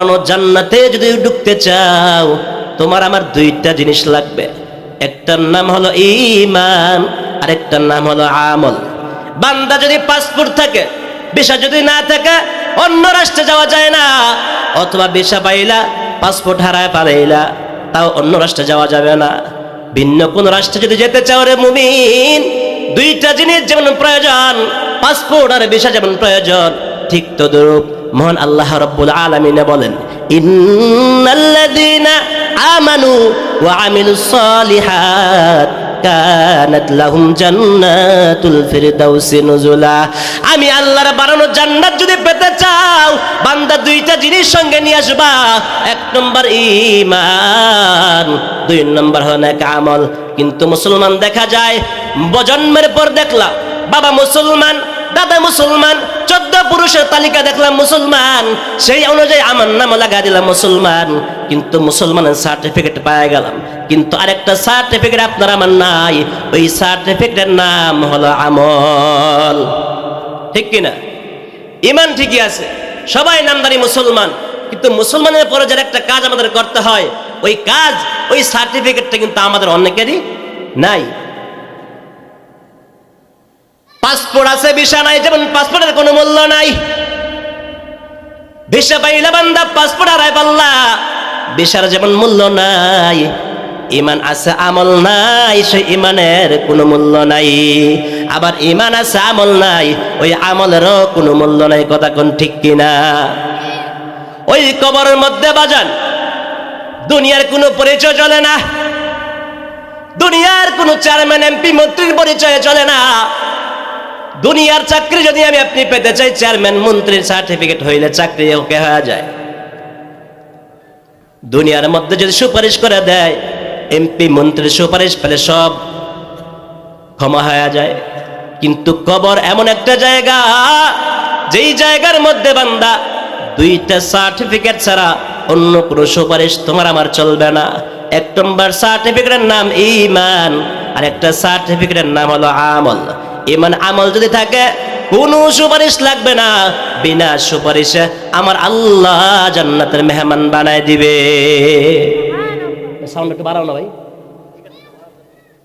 জান্নাতে যদি ঢুকতে চাও তোমার আমার দুইটা জিনিস লাগবে। একটার নাম হলো ঈমান, আর একটার নাম হলো আমল। বান্দা যদি পাসপোর্ট থাকে, ভিসা যদি না থাকে, অন্য রাষ্ট্রে যাওয়া যায় না। অথবা ভিসা পাইলা, পাসপোর্ট হারায় পালাইলা, তাও অন্য রাষ্ট্রে যাওয়া যাবে না। ভিন্ন কোন রাষ্ট্রে যদি যেতে চাও রে মুমিন, দুইটা জিনিস যেমন প্রয়োজন, পাসপোর্ট আর ভিসা যেমন প্রয়োজন, ঠিক তদ্রূপ মহান আল্লাহ রাব্বুল আলামিন বলেন, ইন্নাল্লাযীনা আমানু ওয়া আমিলুস সালিহাত কানাত লাহুম জান্নাতুল ফিরদাউসি নুজুলা। আমি আল্লাহর বানানো জান্নাত যদি পেতে চাও, বান্দা দুইটা জিনিস সঙ্গে নিয়ে আসবা। এক নম্বর ঈমান, দুই নম্বর হলো নেক আমল। কিন্তু মুসলমান দেখা যায়, জন্মের পর দেখলাম বাবা মুসলমান, দাদা মুসলমান, 14 পুরুষের তালিকা দেখলাম মুসলমান, সেই অনুযায়ী আমার নাম লাগা দিলাম মুসলমান, কিন্তু মুসলমানের সার্টিফিকেট পাওয়া গেলাম, কিন্তু আরেকটা সার্টিফিকেট আপনার আমার নাই। ওই সার্টিফিকেটের নাম হলো আমল। ঠিক কিনা? ইমান ঠিকই আছে, সবাই নামদারি মুসলমান, কিন্তু মুসলমানের পরে যার একটা কাজ আমাদের করতে হয়, ওই কাজ, ওই সার্টিফিকেটটা কিন্তু আমাদের অনেকেরই নাই। পাসপোর্ট আছে, ভিসা নাই, যেমন পাসপোর্টের কোনো মূল্য নাই। ভিসা পাইলা বান্দা, পাসপোর্ট হারায় পাল্লা, ভিসার যেমন মূল্য নাই। ইমান আছে, আমল নাই, সেই ইমানের কোনো মূল্য নাই। আবার ইমান আছে, আমল নাই, ওই আমলেরও কোনো মূল্য নাই। কথা কোন ঠিক কিনা? ওই কবরের মধ্যে বাজান দুনিয়ার কোনো পরিচয় চলে না, দুনিয়ার কোনো চেয়ারম্যান, এমপি, মন্ত্রীর পরিচয় চলে না। দুনিয়ার চাকরি যদি আমি আপনি পেতে চাই, চেয়ারম্যান, মন্ত্রীর সার্টিফিকেট হইলে চাকরি ওকে হয়ে যায়। দুনিয়ার মধ্যে যদি সুপারিশ করে দেয়, এমপি, মন্ত্রীর সুপারিশ পেলে সব ক্ষমা হয়ে যায়। কিন্তু কবর এমন একটা জায়গা, যেই জায়গার মধ্যে বান্দা দুইটা সার্টিফিকেট ছাড়া অন্য কোনো সুপারিশ তোমার আমার চলবে না। এক নম্বর সার্টিফিকেটের নাম ঈমান, আর একটা সার্টিফিকেটের নাম হলো আমল। ইমান আমল যদি থাকে, কোনো সুপারিশ লাগবে না। বিনা সুপারিশে আমার আল্লাহ জান্নাতের মেহমান বানায় দিবে। সাউন্ড একটু বাড়াও না ভাই,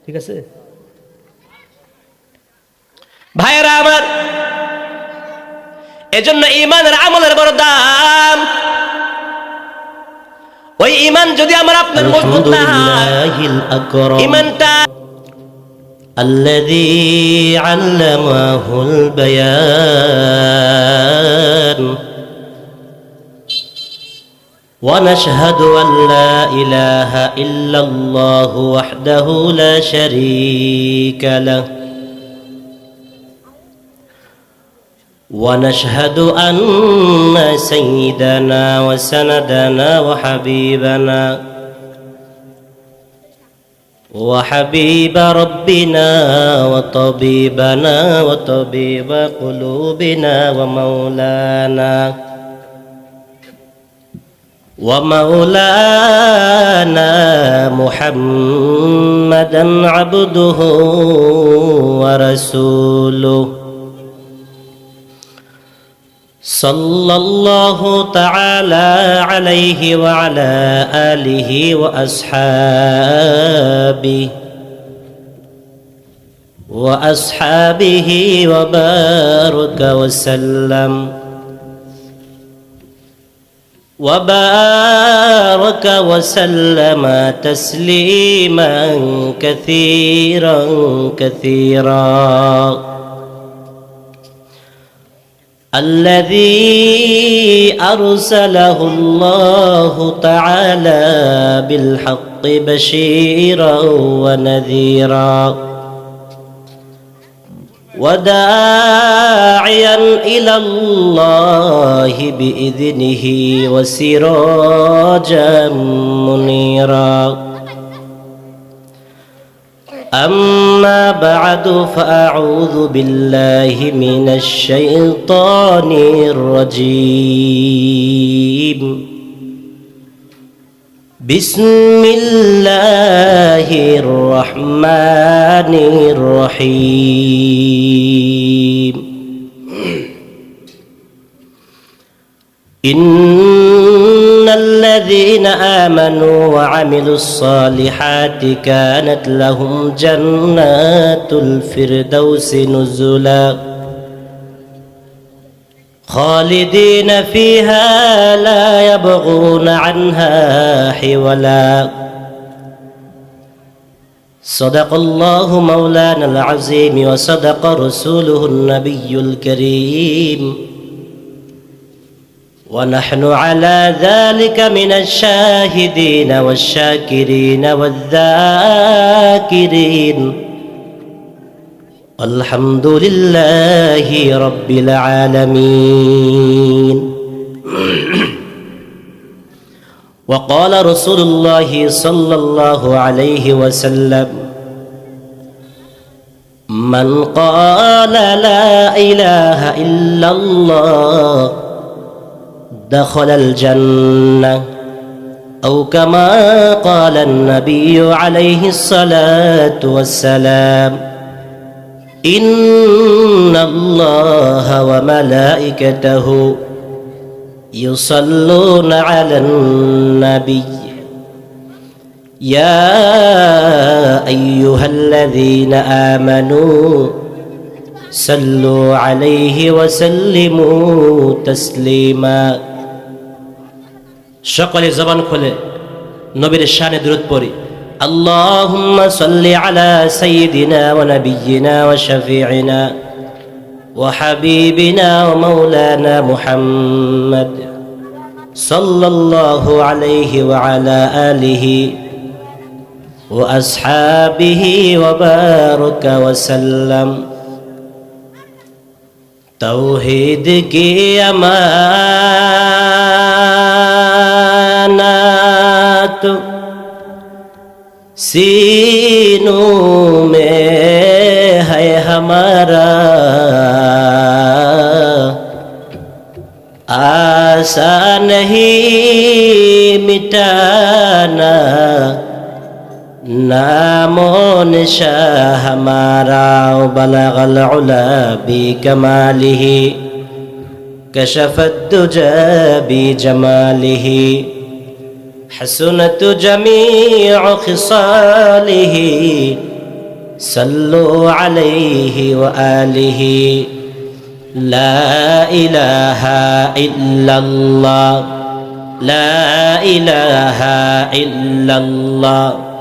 ঠিক আছে? ভাইয়েরা আমার, এজন্য ইমানের আমলের বড় দাম। ওই ইমান যদি আমার আপনার মজবুত না হয়, ইমানটা الذي علمه البيان ونشهد أن لا إله إلا الله وحده لا شريك له ونشهد أن سيدنا وسندنا وحبيبنا وحبيب ربنا وطبيبنا وطبيب قلوبنا ومولانا محمدا عبده ورسوله صلى الله تعالى عليه وعلى آله وأصحابه وبارك وسلم تسليما كثيرا كثيرا. الذي أرسله الله تعالى بالحق بشيرا ونذيرا وداعيا إلى الله بإذنه وسراجا منيرا. أما بعد، فأعوذ بالله من الشيطان الرجيم. بسم الله الرحمن الرحيم. إن الذين آمنوا وعملوا الصالحات كانت لهم جنات الفردوس نزلا خالدين فيها لا يبغون عنها حولا صدق الله مولانا العظيم وصدق رسوله النبي الكريم ونحن على ذلك من الشاهدين والشاكرين والذاكرين الحمد لله رب العالمين وقال رسول الله صلى الله عليه وسلم من قال لا إله إلا الله دخل الجنة أو كما قال النبي عليه الصلاة والسلام إن الله وملائكته يصلون على النبي يا أيها الذين آمنوا صلوا عليه وسلموا تسليما সকলে জবান খুলে নবীর শানে দরুদ পড়ি اللهم صل على سيدنا ونبينا وشفيعنا وحبيبنا ومولانا محمد صلى الله عليه وعلى آله وأصحابه وبارك وسلم توحید کی امانت سینوں میں ہے ہمارا آسان نہیں مٹانا نام و نشاں ہمارا بلغ العلا بکمالہ کشف الدجى بجماله حسنت جميع خصاله صلوا عليه وآله لا إله إلا الله لا إله إلا الله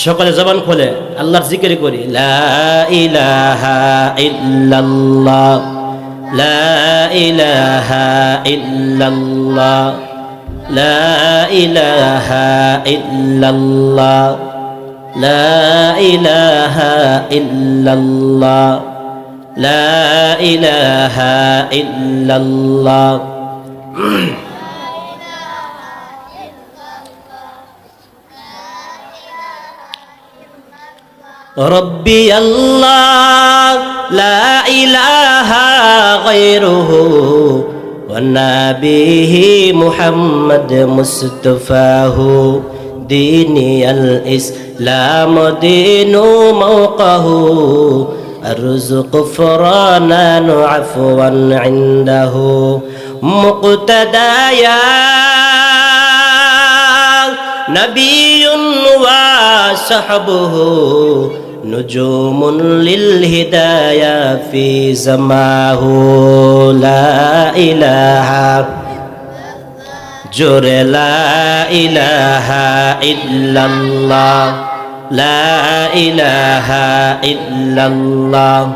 সকলে জবান খুলে আল্লাহর জিকির করি লা ইলাহা ইল্লাল্লাহ লা ইলাহা ইল্লাল্লাহ লা ইলাহা ইল্লাল্লাহ লা ইলাহা ইল্লাল্লাহ লা ইলাহা ইল্লাল্লাহ ربي الله لا إله غيره والنبي محمد مصطفاه ديني الإسلام دين موقه الرزق فرانا عفوا عنده مقتدايا نبي وصحبه نجوم للهدايا في زماه لا إله جر لا إله إلا الله لا إله إلا الله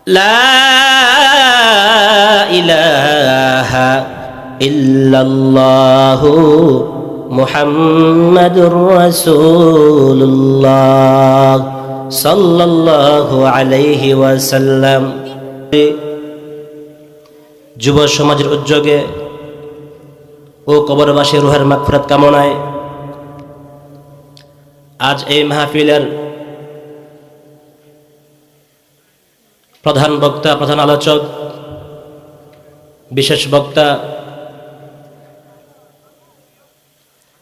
لا إله إلا الله محمد رسول الله صلى الله عليه وسلم যুব সমাজের উদ্যোগে ও কবরবাসী রুহের মাগফিরাত কামনায় আজ এই মাহফিলের প্রধান বক্তা প্রধান আলোচক বিশেষ বক্তা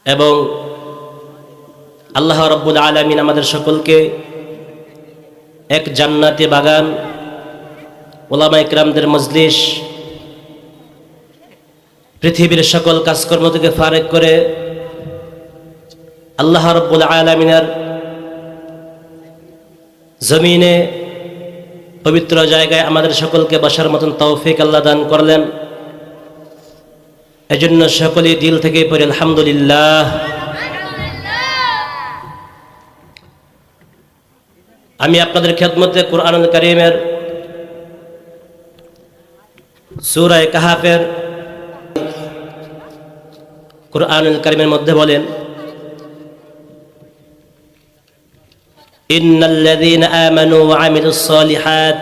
এবং আল্লাহ রাব্বুল আলামিন আমাদের সকলকে এক জান্নাতি বাগান ওলামা ইকরামদের মজলিস, পৃথিবীর সকল কাজকর্ম থেকে ফারেক করে আল্লাহ রাব্বুল আলামিনের জমিনে পবিত্র জায়গায় আমাদের সকলকে বসার মতন তৌফিক আল্লাহ দান করলেন। এজন্য সকলেই দিল থেকে পড়ি আলহামদুলিল্লাহ। আমি আপনাদের খেদমতে কুরআনুল কারীমের সূরা কাহাফের কুরআনুল কারীমের মধ্যে বলেন, ইন্নাল্লাযীনা আমানু ওয়া আমিলুস সালিহাত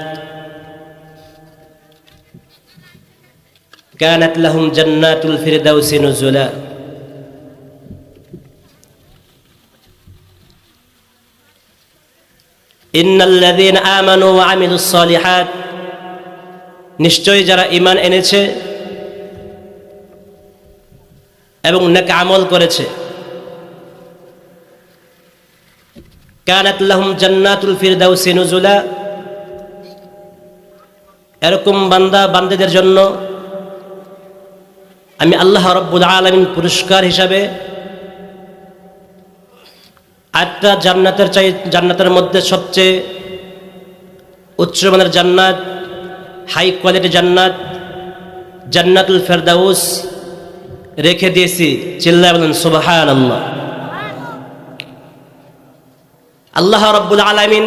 কানাত লাহুম জান্নাতুল ফিরদাউসি নুজুলা। ইন্নাল্লাযীনা আমানু ওয়া আমিলুস সালিহাত, নিশ্চয়ই যারা ঈমান এনেছে এবং নেক আমল করেছে, কানাত লাহুম জান্নাতুল ফিরদাউসি নুজুলা, এরকম বান্দা বান্দীদের জন্য আমি আল্লাহ রাব্বুল আলামিন পুরস্কার হিসাবে 8টা জান্নাতের মধ্যে সবচেয়ে উচ্চমানের জান্নাত, হাই কোয়ালিটি জান্নাত, জান্নাতুল ফেরদাউস রেখে দিয়েছি। চিল্লায় বলেন সুবহানাল্লাহ। আল্লাহ রাব্বুল আলামিন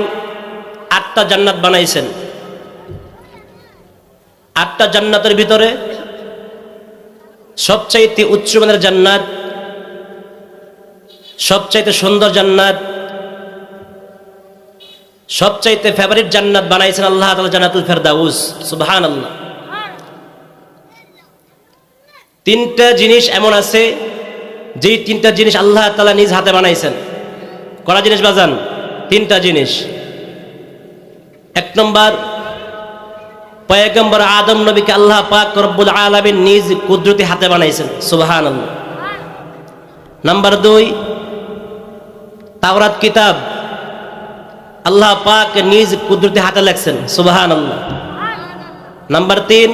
8টা জান্নাত বানাইছেন। 8টা জান্নাতের ভিতরে সবচাইতে উচ্চমানের জান্নাত, সবচাইতে সুন্দর জান্নাত, সবচাইতে ফেভারিট জান্নাত বানাইছেন আল্লাহ তাআলা জান্নাতুল ফেরদাউস। সুবহানাল্লাহ। 3টা জিনিস এমন আছে যেই 3টা জিনিস আল্লাহ তাআলা নিজ হাতে বানাইছেন। কয়টা জিনিস বাজান? 3টা জিনিস। 1 নম্বর, পয়গম্বর আদম নবীকে আল্লাহ পাক রব্বুল আলামিন নিজ কুদরতি হাতে বানাইছেন। সুবহানাল্লাহ। নাম্বার 2, তাওরাত কিতাব আল্লাহ পাক নিজ কুদরতি হাতে লেখছেন। সুবহানাল্লাহ। নাম্বার 3,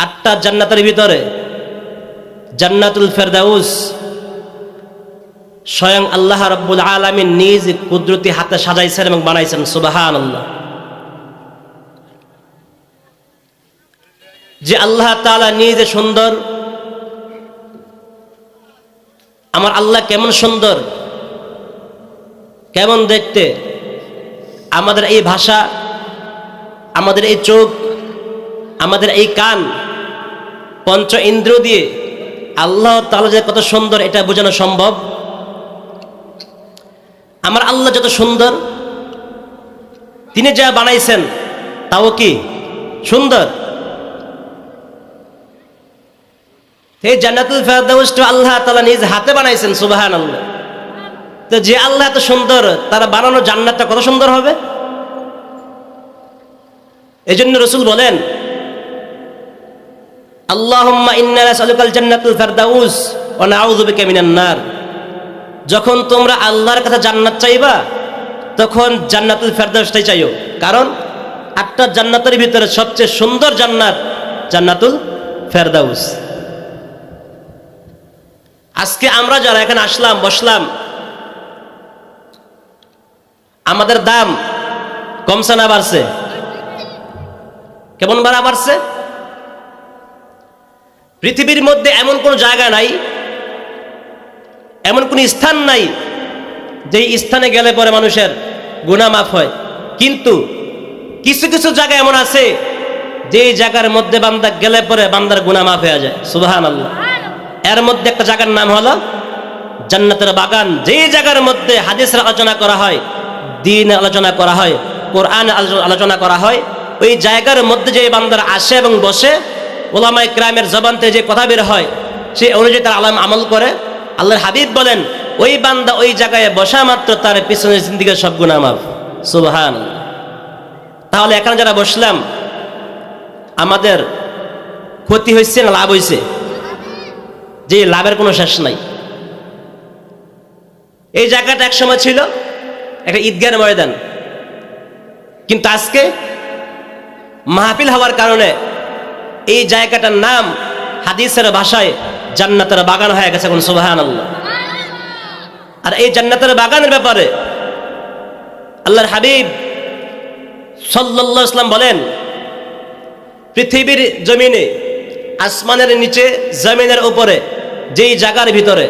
8টা জান্নাতের ভিতরে জান্নাতুল ফেরদাউস স্বয়ং আল্লাহ রাব্বুল আলামিন নিজ কুদরতি হাতে সাজাইছেন এবং বানাইছেন। সুবহানাল্লাহ। যে আল্লাহ তাআলা নিজে সুন্দর, আমার আল্লাহ কেমন সুন্দর, কেমন দেখতে, আমাদের এই ভাষা, আমাদের এই চোখ, আমাদের এই কান, পঞ্চ ইন্দ্রিয় দিয়ে আল্লাহ তাআলা যে কত সুন্দর এটা বোঝানো সম্ভব? আমার আল্লাহ যত সুন্দর, তিনি যা বানাইছেন তাও কি সুন্দর? এই জান্নাতুল ফেরদাউসটা আল্লাহ তাআলা নিজ হাতে বানাইছেন। সুবহানাল্লাহ। তো যে আল্লাহ এত সুন্দর, তারা বানানো জান্নাতটা কত সুন্দর হবে? এজন্য রাসূল বলেন, আল্লাহুম্মা ইন্না নাসআলুকাল জান্নাতুল ফেরদাউস ওয়া নাউযু বিকা মিনান নার। যখন তোমরা আল্লাহর কাছে জান্নাত চাইবা, তখন জান্নাতুল ফেরদাউসটাই চাইও। কারণ 8টা জান্নাতের ভিতরে সবচেয়ে সুন্দর জান্নাত জান্নাতুল ফেরদাউস। আজকে আমরা যারা এখানে আসলাম, বসলাম, আমাদের দাম কমছে না বাড়ছে? কেমন বাড়া বাড়ছে? পৃথিবীর মধ্যে এমন কোন জায়গা নাই, এমন কোন স্থান নাই যেই স্থানে গেলে পরে মানুষের গুনাহ মাফ হয়। কিন্তু কিছু কিছু জায়গা এমন আছে যেই জায়গার মধ্যে বান্দা গেলে পরে বান্দার গুনাহ মাফ হয়ে যায়। সুবহানাল্লাহ। এর মধ্যে একটা জায়গার নাম হলো জান্নাতের বাগান। যেই জায়গার মধ্যে হাদিসের আলোচনা করা হয়, দ্বীন আলোচনা করা হয়, কোরআন আলোচনা করা হয়, ওই জায়গার মধ্যে যে বান্দার আসে এবং বসে, ওলামা ইকরামের জবান থেকে যে কথা বের হয় সে অনুযায়ী তার আমল করে, আল্লাহর হাবিব বলেন ওই বান্দা ওই জায়গায় বসা মাত্র তার পিছনের জিন্দেগীর সব গুনাহ মাফ। সুবহানাল্লাহ। তাহলে এখানে যারা বসলাম, আমাদের ক্ষতি হয়েছে না লাভ হয়েছে? যে লাভের কোনো শেষ নাই। এই জায়গাটা এক সময় ছিল একটা ঈদগাহের ময়দান, কিন্তু আজকে মাহফিল হওয়ার কারণে এই জায়গাটার নাম হাদিসের ভাষায় জান্নাতের বাগান হয়ে গেছে। কোন সুবহানাল্লাহ। আর এই জান্নাতের বাগানের ব্যাপারে আল্লাহর হাবিব সাল্লাল্লাহু আলাইহি ওয়াসাল্লাম বলেন, পৃথিবীর জমিনে, আসমানের নিচে, জমিনের উপরে যেই জায়গার ভিতরে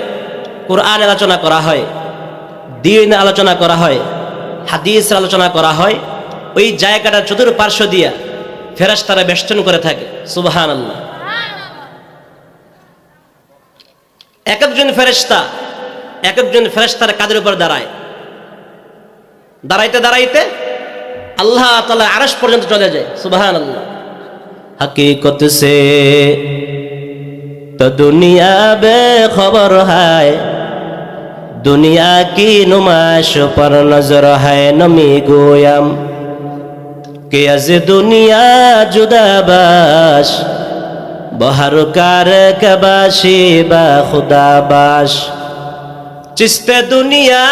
কোরআন আলোচনা করা হয়, দ্বীন আলোচনা করা হয়, হাদিস আলোচনা করা হয়, ওই জায়গাটার চতুর্পার্শ্ব দিয়া ফেরেশতারা বেষ্টন করে থাকে। সুবহানাল্লাহ। এক একজন ফেরেশতার কাদের উপর দাঁড়ায়, দাঁড়াইতে দাঁড়াইতে আল্লাহ তাআলা আরশ পর্যন্ত চলে যায়। সুবহানাল্লাহ। हकीकत से तो दुनिया बेखबर है, दुनिया की नुमाइश पर नजर है। नमी गोयम कि अज दुनिया जुदा बाश, बहर कार कबाशी बा खुदा बाश। चिस्ते दुनिया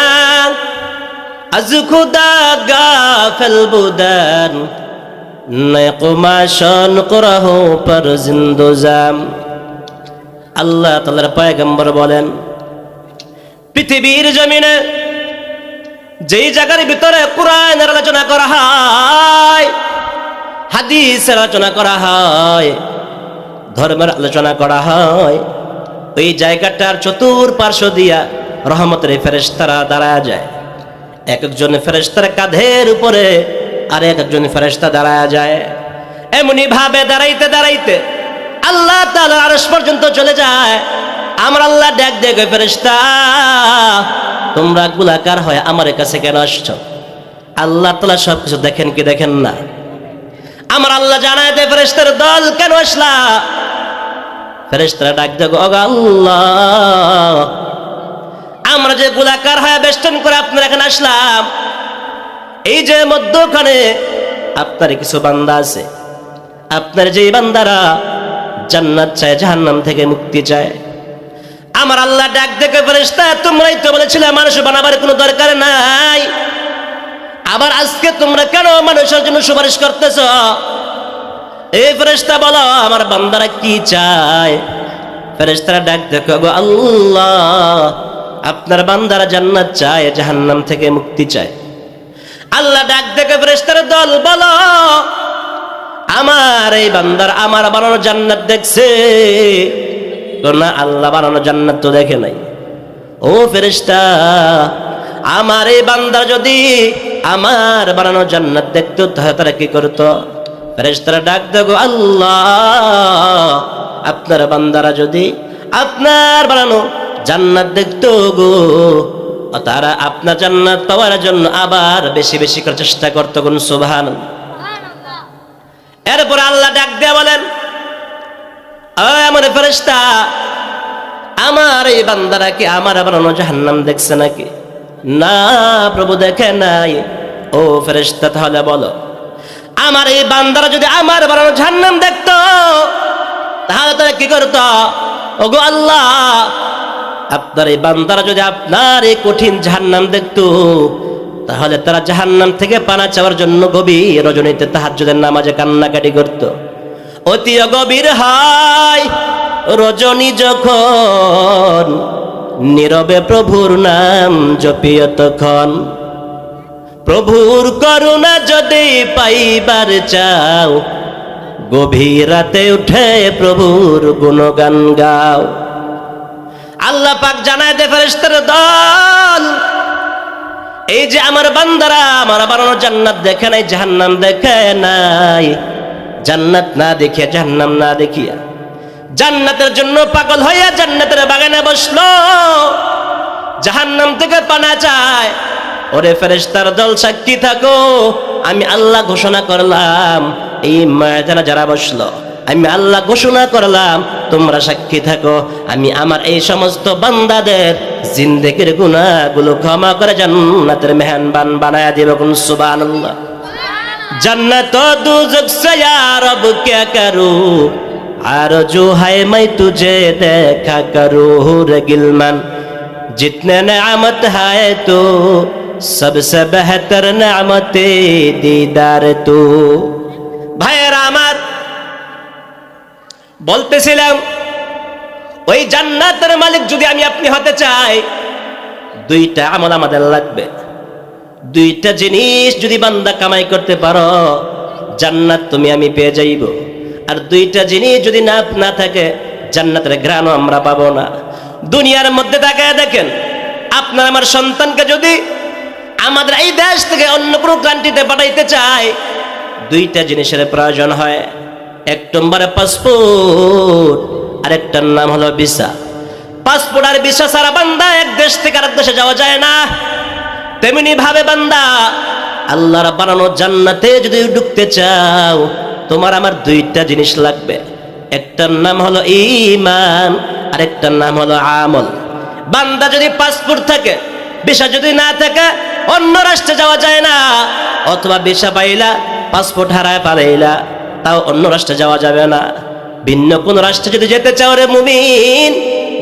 अज खुदा गाफिल बुदान, नयकुमाशन कुराहो पर जिंदोजाम। আল্লাহ তাআলার পয়গম্বর বলেন, পৃথিবীর জমিনে যেই জায়গার ভিতরে কোরআনের আলোচনা করা হয়, হাদিসের আলোচনা করা হয়, ধর্মের আলোচনা করা হয়, ওই জায়গাটার চতুর্পার্শ্ব দিয়া রহমতের ফেরেশতারা দাঁড়ায় যায়। এক একজন ফেরেশতার কাঁধের উপরে আর একজন ফেরেশতা দাঁড়ায় যায়। এমনি ভাবে দাঁড়াইতে দাঁড়াইতে আল্লাহ তাআলা আরশ পর্যন্ত চলে যায়। আমার আল্লাহ ডাক দেয়, ফেরেশতা তোমরা গুনাহগার হয়ে আমার কাছে কেন আসছো? আল্লাহ তাআলা সবকিছু দেখেন কি দেখেন না? আমার আল্লাহ জানায় দেয়, ফেরেশতার দল কেন আসলা? ফেরেশতারা ডাক দেয়, ও আল্লাহ, আমরা যে গুনাহগার হয়ে বেষ্টন করে আপনার এখানে আসলাম, এই যে মধ্যখানে আপনার কিছু বান্দা আছে, আপনার যে বান্দারা জান্নাত চায়, জাহান্নাম থেকে মুক্তি চায়। আমার আল্লাহ ডাক দেখে, ফেরেশতা তোমরাই তো বলেছিলে মানুষ বানাবার কোনো দরকার নাই, আবার আজকে তোমরা কেন মানুষের জন্য সুপারিশ করতেছ? এই ফেরেশতা বলো আমার বান্দারা কি চায়? ফেরেশতারা ডাক দেখো, গো আল্লাহ, আপনার বান্দারা জান্নাত চায়, জাহান্নাম থেকে মুক্তি চায়। আল্লাহ ডাক দেখে, ফেরেশতার দল বলো আমার এই বান্দার আমার বানানো জান্নাত দেখছে? না, আল্লাহ বানানো জান্নাত তো দেখে নাই। ও ফেরেশতা, আমার এই বান্দার যদি আমার বানানো জান্নাত দেখতো তাহলে তারা কি করতো? ফেরেশতারা ডাক দেখো, আল্লাহ, আপনার বান্দারা যদি আপনার বানানো জান্নাত দেখতো গো, তারা আপনার জান্নাত পাওয়ার জন্য আবার বেশি বেশি করে চেষ্টা করতো। কোন সুবহানাল্লাহ। এরপর আল্লাহ ডাক দিয়ে বলেন, আমার ফেরেশতা, আমার এই বান্দারা কি আমার বানানো জাহান্নাম দেখছে নাকি? না প্রভু, দেখে নাই। ও ফেরেশতা, তাহলে বলো আমার এই বান্দারা যদি আমার বানানো জাহান্নাম দেখতো তাহলে তারা কি করতো? ওগো আল্লাহ, আপনার এই বান্দারা যদি আপনার এই কঠিন জাহান্নাম দেখতো তাহলে তারা জাহান্নাম থেকে পানা চাওয়ার জন্য গভীর রজনীতে তাহাজ্জুদের নামাজে কান্নাকাটি করত। অতি গভীর হয় রজনী যখন, নীরবে প্রভুর নাম জপিও তখন। প্রভুর করুণা যদি পাইবার চাও, গভীর রাতে উঠে প্রভুর গুণগান গাও। আল্লাহ পাক জানায় দে, ফেরেশতার দল, এই যে আমার বান্দারা আমার বানানো জান্নাত দেখে নাই, জাহান্নাম দেখে নাই, জান্নাত না দেখিয়া, জাহান্নাম না দেখিয়া জান্নাতের জন্য পাগল হইয়া জান্নাতের বাগানে বসলো, জাহান্নাম থেকে পানা চায়। ওরে ফেরেশতার দল, সাক্ষী থাকো, আমি আল্লাহ ঘোষণা করলাম, এই ময়দানে যারা বসলো আমি আল্লাহ ঘোষণা করলাম, তোমরা সাক্ষী থাকো, আমি আমার এই সমস্ত বান্দাদের জিন্দেগির গুনাহগুলো ক্ষমা করে জান্নাতের মেহমান বানায়া দিব। কোন সুবহানাল্লাহ। जन्नत और दोज़ख से या रब क्या करूं, आरज़ू है मैं तुझे देखा करूं रे गिलमन, जितने नेमत है तो सबसे बेहतर नेमते दीदार तू। ভাইয়েরা আমার, বলতেছিলাম ওই জান্নাতের মালিক যদি আমি আপনি হতে চাই, দুইটা আমল আমাদের লাগবে। দুইটা জিনিস যদি বান্দা কামাই করতে পারো, জান্নাত তুমি আমি পেয়ে যাইব। আর দুইটা জিনিস যদি না থাকে, জান্নাতের ঘ্রাণও আমরা পাবো না। দুনিয়ার মধ্যে তাকায় দেখেন, আপনার আমার সন্তানকে যদি আমাদের এই দেশ থেকে অন্য কোনো কান্ট্রিতে পাঠাইতে চায়, দুইটা জিনিসের প্রয়োজন হয়। এক নম্বরে পাসপোর্ট, আরেকটার নাম হলো ভিসা। পাসপোর্ট আর ভিসা ছাড়া বান্দা এক দেশ থেকে আরেক দেশে যাওয়া যায় না। তেমনি ভাবে বান্দা আল্লাহর বানানো জান্নাতে যদি ঢুকতে চাও, তোমার আমার দুইটা জিনিস লাগবে। একটার নাম হলো ঈমান, আরেকটার নাম হলো আমল। বান্দা যদি পাসপোর্ট থাকে, ভিসা যদি না থাকে, অন্য রাষ্ট্রে যাওয়া যায় না। অথবা ভিসা পাইলা, পাসপোর্ট হারায় পালাইলা, তাও অন্য রাষ্ট্রে যাওয়া যাবে না। ভিন্ন কোন রাষ্ট্রে যদি যেতে চাও রে মুমিন,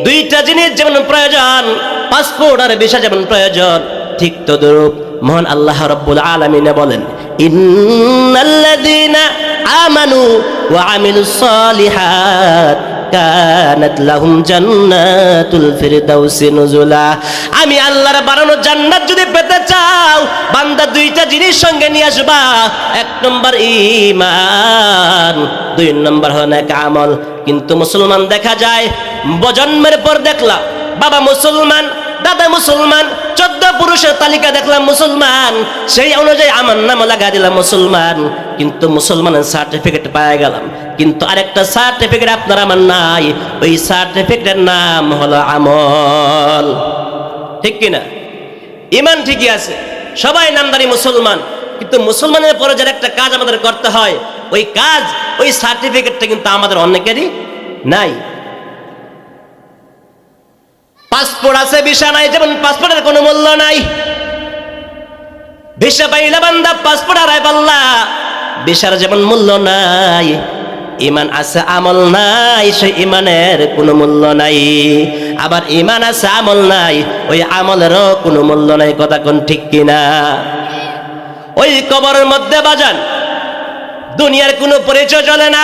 দুইটা জিনিস যেমন প্রয়োজন, পাসপোর্ট আর ভিসা যেমন প্রয়োজন, ঠিক তদ্রূপ মহান আল্লাহ রাব্বুল আলামিন বলেন, ইন্নাল্লাযীনা আমানু ওয়া আমিলুস সালিহাত কানাত লাহুম জান্নাতুল ফিরদাউসি নুজুলা। আমি আল্লাহর বানানো জান্নাত যদি পেতে চাও, বান্দা দুইটা জিনিস সঙ্গে নিয়ে আসবা। এক নম্বর ঈমান, দুই নম্বর হলো নেক আমল। কিন্তু মুসলমান দেখা যায়, জন্মের পর দেখলাম বাবা মুসলমান, দাদা মুসলমান, 14 পুরুষের তালিকা দেখলাম মুসলমান, সেই অনুযায়ী আমার নাম লাগা দিলাম মুসলমান, কিন্তু মুসলমানের সার্টিফিকেট পাওয়া গেলাম, কিন্তু আরেকটা সার্টিফিকেট আপনার আমার নাই। ওই সার্টিফিকেটের নাম হলো আমল। ঠিক কিনা? ইমান ঠিকই আছে, সবাই নামদারি মুসলমান, কিন্তু মুসলমানের পরে যার একটা কাজ আমাদের করতে হয়, ওই কাজ, ওই সার্টিফিকেটটা কিন্তু আমাদের অনেকেরই নাই। পাসপোর্ট আছে, ভিসা নাই, যেমন পাসপোর্টের কোনো মূল্য নাই। ভিসা পাইলা বান্দা, পাসপোর্ট হারায় পাল্লা, ভিসার যেমন মূল্য নাই। ইমান আছে, আমল নাই, সেই ইমানের কোনো মূল্য নাই। আবার ইমান আছে, আমল নাই, ওই আমলেরও কোনো মূল্য নাই। কথা কোন ঠিক কিনা? ওই কবরের মধ্যে বাজান দুনিয়ার কোনো পরিচয় চলে না,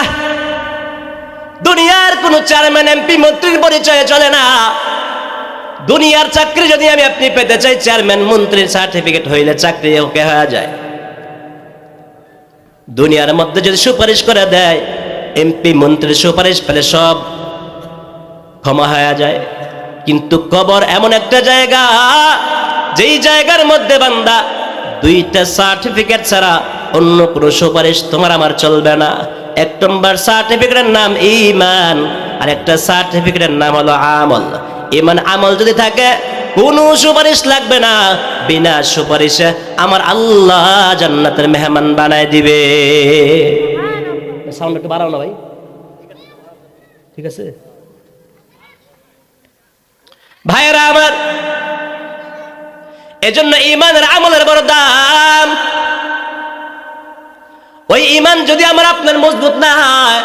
দুনিয়ার কোনো চেয়ারম্যান, এমপি, মন্ত্রীর পরিচয় চলে না। দুনিয়ার চাকরি যদি আমি আপনি পেতে চাই, চেয়ারম্যান, মন্ত্রীর সার্টিফিকেট হইলে চাকরি ওকে হয়ে যায়। দুনিয়ার মধ্যে যদি সুপারিশ করে দেয়, এমপি, মন্ত্রীর সুপারিশ পেলে সব ক্ষমা হয়ে যায়। কিন্তু কবর এমন একটা জায়গা, যেই জায়গার মধ্যে বান্দা দুইটা সার্টিফিকেট ছাড়া অন্য কোনো সুপারিশ তোমার আমার চলবে না। এক নম্বর সার্টিফিকেটের নাম ঈমান, আর একটা সার্টিফিকেটের নাম হলো আমল। ঈমান আমল যদি থাকে, কোনো সুপারিশ লাগবে না। বিনা সুপারিশে আমার আল্লাহ জান্নাতের মেহমান বানায় দিবে। সাউন্ড একটু বাড়াও না ভাই, ঠিক আছে? ভাইয়েরা আমার, এজন্য ঈমানের আমলের বড় দাম। ওই ঈমান যদি আমার আপনার মজবুত না হয়,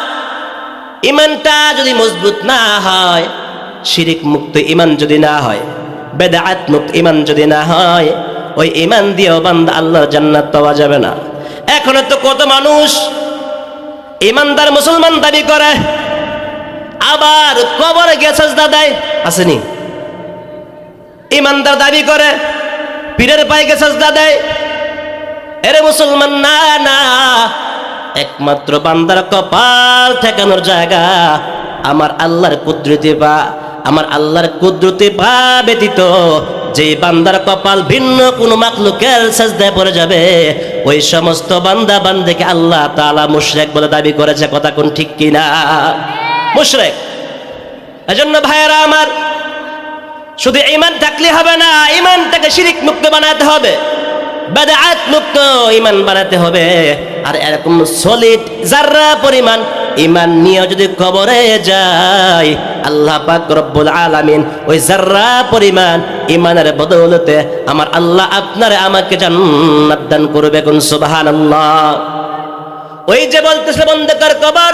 ঈমানটা যদি মজবুত না হয়, শিরিক মুক্ত ঈমান যদি না হয়, বেদাত মুক্ত ঈমান যদি না হয়, ওই ঈমান দিয়েও বান্দা আল্লাহর জান্নাত পাওয়া যাবে না। এখনো তো কত মানুষ ঈমানদার মুসলমান দাবি করে, আবার কবরে গিয়ে সাজদা দেয়, আসেনি? ঈমানদার দাবি করে, পীরের পায়ে গিয়ে সাজদা দেয়। এরে মুসলমান না, না, একমাত্র বান্দার কপাল ঠেকানোর জায়গা আমার আল্লাহর কুদরতি পা। আমার আল্লাহর কুদরতি পা ব্যতীত যে বান্দার কপাল ভিন্ন কোন মাখলুকের সাজদায় পড়ে যাবে, ওই সমস্ত বান্দা বান্দাকে আল্লাহ তাআলা মুশরিক বলে দাবি করেছে। কথা কোন ঠিক কিনা? মুশরিক। এজন্য ভাইয়েরা আমার, শুধু ঈমান থাকলে হবে না, ঈমানটাকে শিরিক মুক্ত বানাতে হবে, বেদাত মুক্ত ঈমান বানাতে হবে। আর এরকম সলিড যাররা পরিমাণ ঈমান নিয়ে যদি কবরে যায়, আল্লাহ পাক রব্বুল আলামিন ওই যাররা পরিমাণ ঈমানের বদৌলতে আমার আল্লাহ আপনারে আমাকে জান্নাত দান করবে। কোন সুবহানাল্লাহ। ওই যে বলতেছে অন্ধকার কবর,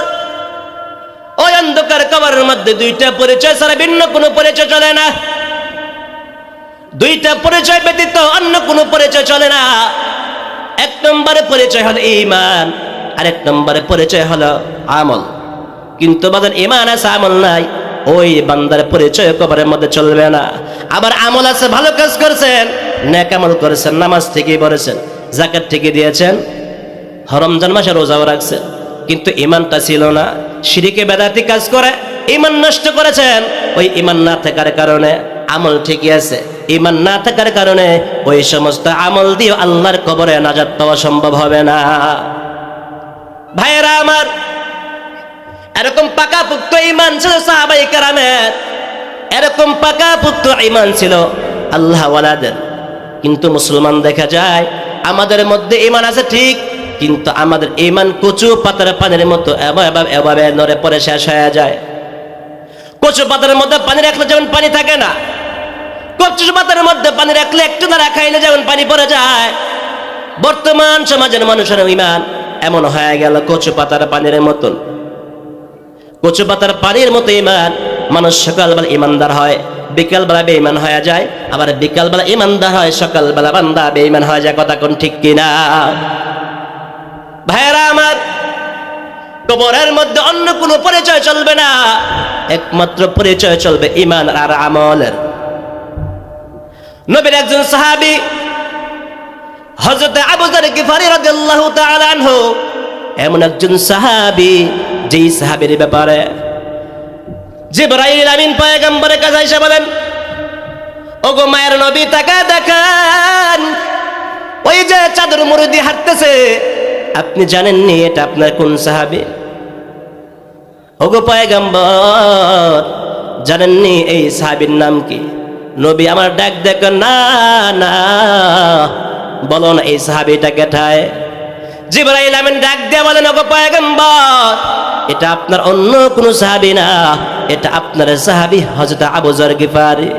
ওই অন্ধকার কবরের মধ্যে দুইটা পরিচয় ছাড়া ভিন্ন কোনো পরিচয় চলে না। দুইটা পরিচয় ব্যতীত অন্য কোনো পরিচয় চলে না। এক নম্বরে পরিচয় হলো ঈমান, আর এক নম্বরে পরিচয় হলো আমল। কিন্তু বাজার ঈমান আছে আমল নাই, ওই বান্দার পরিচয় কবরের মধ্যে চলবে না। আবার আমল আছে, ভালো কাজ করেছেন, নেক আমল করেছেন, নামাজ ঠিকই পড়েছেন, যাকাত ঠিকই দিয়েছেন, রমজান মাসে রোজাও রাখছেন, কিন্তু ঈমানটা ছিল না, শিরকে বেদাতি কাজ করে ঈমান নষ্ট করেছেন। ওই ঈমান না থাকার কারণে আমল ঠিকই আছে, ঈমান না থাকার কারণে ওই সমস্ত আমল দিয়ে আল্লাহর কবরে নাজাত পাওয়া সম্ভব হবে না। ভাইয়েরা আমার, এরকম পাকাপোক্ত ঈমান ছিল সাহাবায়ে কেরামের, এরকম পাকাপোক্ত ঈমান ছিল আল্লাহ ওয়ালাদের। কিন্তু মুসলমান দেখা যায় আমাদের মধ্যে ঈমান আছে ঠিক, কিন্তু আমাদের ঈমান কচু পাতার পানির মতো এভাবে নড়ে পড়ে শেষ হয়ে যায়। কচু পাতার মধ্যে পানি রাখলে যেমন পানি থাকে না, কচু পাতার মধ্যে পানি রাখলে একটু না খাইলে যেমন পানি পড়ে যায়, বর্তমান সমাজের মানুষের ঈমান এমন হয়ে গেল কচু পাতার পানির মতন। কচু পাতার পানির মতো ঈমান। মানুষ সকালবেলা ঈমানদার হয়, বিকালবেলা বেঈমান হয়ে যায়, আবার বিকালবেলা ঈমানদার হয়, সকালবেলা বান্দা বেঈমান হয়ে যায়। কথা কোন ঠিক কিনা? ভাইয়েরা আমার, কবরের মধ্যে অন্য কোনো পরিচয় চলবে না, একমাত্র পরিচয় চলবে ঈমান আর আমলের। নবীর একজন সাহাবী হযরত আবু যর গিফারী রাদিয়াল্লাহু তাআলা আনহু, এমন একজন সাহাবী যেই সাহাবীর ব্যাপারে জিবরাইল আমিন পয়গম্বরের কাছে এসে বলেন, ওগো মায়ের নবী, তাকে দেখেন, ওই যে চাদর মুড়ি দিয়ে হাঁটতেছে, আপনি জানেননি এটা আপনার কোন সাহাবী? ওগো পয়গম্বর, জানেননি এই সাহাবীর নাম কি? নবী আমার ডাক দেখেন, না না, বলো না এই সাহাবীটা কেঠায়? জিবরাইল আমিন ডাক দিয়ে বলেন, ওগো পয়গম্বর, এটা আপনার অন্য কোনো সাহাবী না, এটা আপনার সাহাবী হযরত আবু যর গিফারী।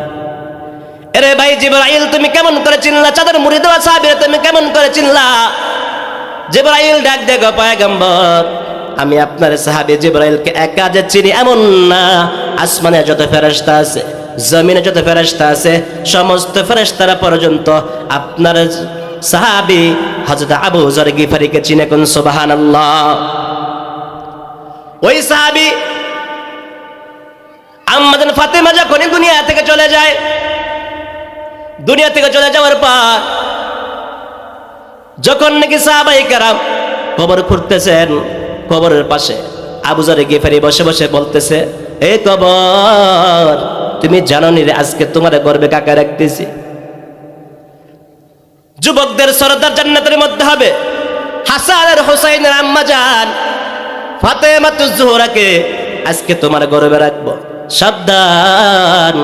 আরে ভাই জিবরাইল, তুমি কেমন করে চিনলা? চাদর মুড়ি দেওয়া সাহাবী তুমি কেমন করে চিনলা? জিবরাইল ডাক দিয়ে, গো পয়গম্বর, আমি আপনার সাহাবী জিবরাইলকে একা যে চিনি এমন না, আসমানে যত ফেরেশতা আছে, জমিনে যত ফেরেশতা আছে, সমস্ত ফেরেশতারা পর্যন্ত আপনার সাহাবী হযরত আবু যর গিফারীকে চিনে। কোন সুবহানাল্লাহ। ওই সাহাবী আম্মা জান ফাতেমা যখন দুনিয়া থেকে চলে যায়, দুনিয়া থেকে চলে যাওয়ার পর যখন নাকি সাহাবায়ে কেরাম কবর খুঁড়তেছেন, কবরের পাশে আবু যর গিফারী বসে বসে বলতেছে, এ কবর, তুমি জানো নি রে আজকে তোমার গর্বে কাকে রাখতেছি? যুবকদের সরদার জান্নাতের মধ্যে হবে হাসান আর হুসাইনের আম্মা জান ফাতেমাতুজ জোহরাকে আজকে তোমার গর্বে রাখবো, সাবধান,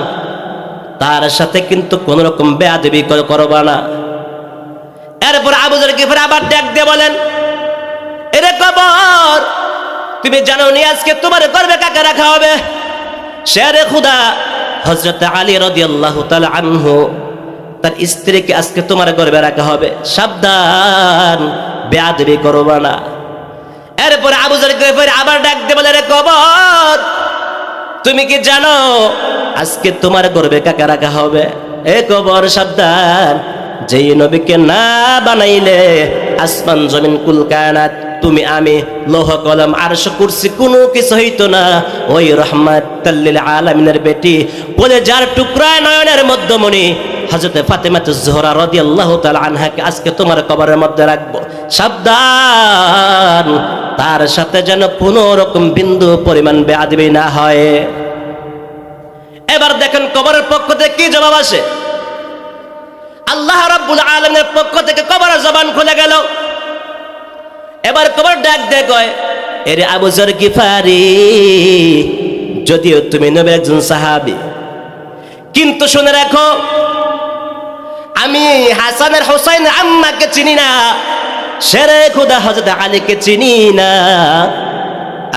তার সাথে কিন্তু কোন রকম বেয়াদবি করবা না। এরপর আবু যর গিফারী আবার ডাক দিয়ে বলেন, এরে কবর, তুমি জানো নি আজকে তোমার গর্বে কাকে রাখা হবে? শেরে খুদা হযরত আলী রাদিয়াল্লাহু তাআলা আনহু তার স্ত্রীকে আজকে তোমার গর্বে রাখা হবে, সাবধান, বেয়াদবি করবা না। এরপর আবু যর গিফারী আবার ডাক দিয়ে বলে, রে কবর, তুমি কি জানো আজকে তোমার গর্বে কাকে রাখা হবে? এ কবর, সাবধান, যেই নবীকে না বানাইলে আসমান জমিন কুল কায়নাত, তুমি আমি লৌহ কলম আরশ কুরসি কোনো কিছু হইতো না। ওই রাহমাতাল লিল আলামিনের বেটি বলে যার টুকরা নয়নের মধ্যমণি হযরত ফাতেমাতুজ জোহরা রাদিয়াল্লাহু তাআলা আনহাকে আজকে তোমার কবরের মধ্যে রাখবো, সাবধান, তার সাথে যেন কোনো রকম বিন্দু পরিমাণ বেয়াদবি না হয়। এবার দেখেন কবরের পক্ষ থেকে কি জবাব আসে। আল্লাহ রাব্বুল আলামিনের পক্ষ থেকে কবরের জবান খুলে গেল। এবার কবর ডাক দিয়ে কয়, এরে আবু যর গিফারী, যদিও তুমি নবীর একজন সাহাবী, কিন্তু শুনে রাখো, আমি হাসানের হুসাইনের আম্মাকে চিনি না, শেরে খুদা হযরত আলীকে চিনি না,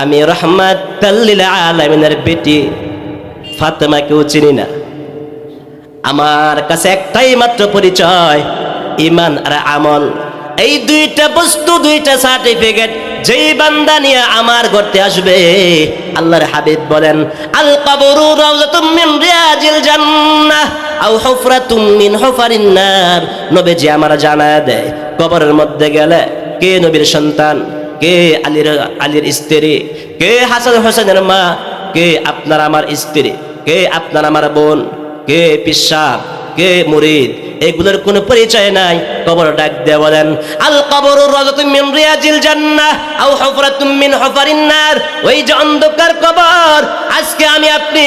আমি রাহমাতাল লিল আলামিনের বেটি ফাতেমাকেও চিনি না। আমার কাছে একটাই মাত্র পরিচয়, ঈমান আর আমল। এই দুইটা বস্তু, দুইটা সার্টিফিকেট যেই বান্দা নিয়ে আমার ঘরতে আসবে, আল্লাহর হাবিব বলেন আল কবরু রাউযাতুম মিন রিয়াজিল জান্নাহ আও হুফরাতুম মিন হুফারিন নার। নবীজি আমার জানায়া দেয়, কবরের মধ্যে গেলে কে নবীর সন্তান, কে আলীর স্ত্রী, কে হাসান হোসেনের মা, কে আপনার আমার স্ত্রী, কে আপনার আমার বোন, কে পিসাব, কে মুরিদ, এগুলোর কোনো পরিচয় নাই। কবর ডাক দিয়ে বলেন আল কবরু রাউযাতুম মিন রিয়াজিল জান্নাহ আও হুফরাতুম মিন হুফারিন নার। ওই যে অন্ধকার কবর, আজকে আমি আপনি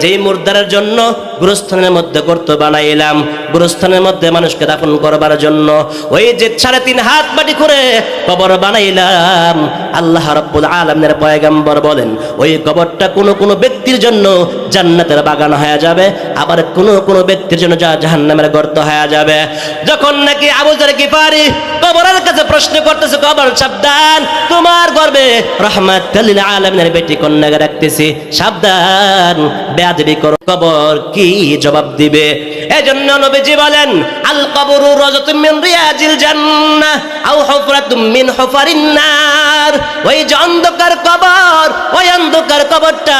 যেই মুর্দারের জন্য গুরুস্থানের মধ্যে গর্ত বানাইলাম, গুরুস্থানের মধ্যে মানুষকে দাফন করবার জন্য ওই যে 3.5 হাত মাটি করে কবর বানাইলাম, আল্লাহ রাব্বুল আলামিনের পয়গম্বর বলেন ওই কবরটা কোনো ব্যক্তির জন্য জান্নাতের বাগান হয়ে যাবে, আবার কোনো ব্যক্তির জন্য জাহান্নামের গর্ত হয়ে যাবে। যখন নাকি আবু যার গিফারি কবরের কাছে প্রশ্ন করতেছে, কবর সাবধান, তোমার গর্বে রাহমাতুল লিল আলামিনের বেটি কন্যাকে রাখতেছি, সাবধান, বেয়াদবি করো। কবর কি জবাব দিবে? এজন্য নবীজি বলেন আল কবরু রাউযাতুম মিন রিয়াজিল জান্নাহ আও হুফরাতুম মিন হুফারিন নার। ওই যে অন্ধকার কবর, ওই অন্ধকার কবরটা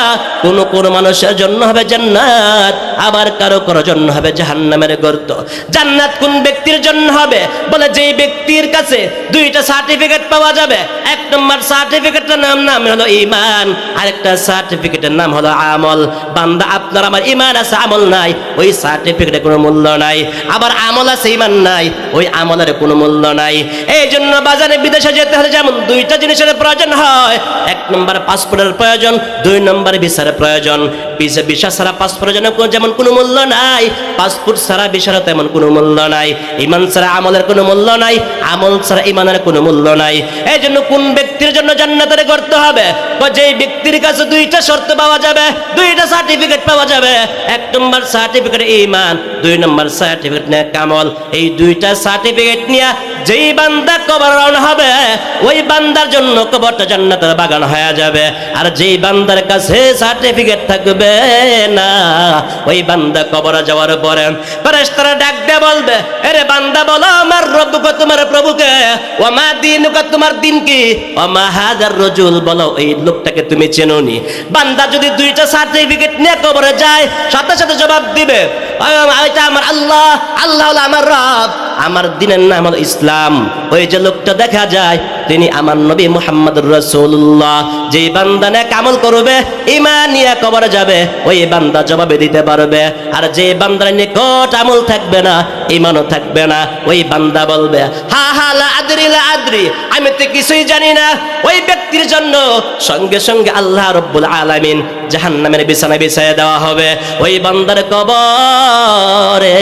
কোন মানুষের জন্য হবে জান্নাত, আবার কারো জন্য হবে জাহান্নামের গর্ত। জান্নাত কোন ব্যক্তির জন্য হবে? বলে যেই ব্যক্তির কাছে 2টা সার্টিফিকেট পাওয়া যাবে। 1 নম্বর সার্টিফিকেটের নাম হলো ঈমান, আরেকটা সার্টিফিকেটের নাম হলো আমল। বান্দা আপনার আমার ঈমান আছে, আমল নাই, ওই সার্টিফিকেটে কোনো মূল্য নাই। আবার আমল আছে, ঈমান নাই, ওই আমলের কোনো মূল্য নাই। এই জন্য বাজারে বিদেশে যেতে হলে যেমন 2টা জিনিসের প্রয়োজন হয়, 1 নম্বর পাসপোর্টের প্রয়োজন, 2 নম্বর ভিসার প্রয়োজন। ভিসা ছাড়া পাসপোর্টের জন্য যেমন কোনো মূল্য নাই, পাসপোর্ট ছাড়া ভিসার তেমন কোনো মূল্য নাই। ঈমান ছাড়া আমলের কোনো মূল্য নাই, আমল ছাড়া ঈমানের কোনো মূল্য নাই। এই জন্য কোন ব্যক্তির জন্য জান্নাতের গর্ত হবে? যেই ব্যক্তির কাছে 2টা শর্ত পাওয়া যাবে, 2টা সার্টিফিকেট পাওয়া যাবে। 1 নম্বর সার্টিফিকেট ঈমান, 2 নম্বর সার্টিফিকেট নেক আমল। এই 2টা সার্টিফিকেট নিয়ে যেই বান্দা কবর রওনা হবে, ওই বান্দার জন্য কবরটা জান্নাতের বাগান হয়ে যাবে। আর যেই বান্দার কাছে সার্টিফিকেট থাকবে না, ওই বান্দা কবরে যাওয়ার পরে ফেরেশতারা ডাক দিয়ে বলবে, আরে বান্দা বলো আমার রব্বুকে, তোমার প্রভুকে, ওয়া মা দীনুকা, তোমার দিন কি, ওয়া মা হাযার রাজুল, বলো এই লোকটাকে তুমি চেনোনি? বান্দা যদি 2টা সার্টিফিকেট নিয়ে কবরে যায়, সাথে সাথে জবাব দিবে এটা আমার আল্লাহ, আল্লাহ হলো আমার রব, আমার দ্বীনের নাম হলো ইসলাম। ওই যে লোকটা দেখা যায় তিনি আমার নবী মুহাম্মদুর রাসূলুল্লাহ। যেই বান্দা নেক আমল করবে, ঈমান নিয়ে কবরে যাবে, ওই বান্দা জবাবে দিতে পারবে। আর যে বান্দার নিকট আমল থাকবে না, ঈমানও থাকবে না, ওই বান্দা বলবে হা লা আদরি, আমি তো কিছুই জানি না। ওই ব্যক্তির জন্য সঙ্গে সঙ্গে আল্লাহ রাব্বুল আলামিন জাহান্নামের বিছানা বিছায়া দেওয়া হবে। ওই বান্দার কবরে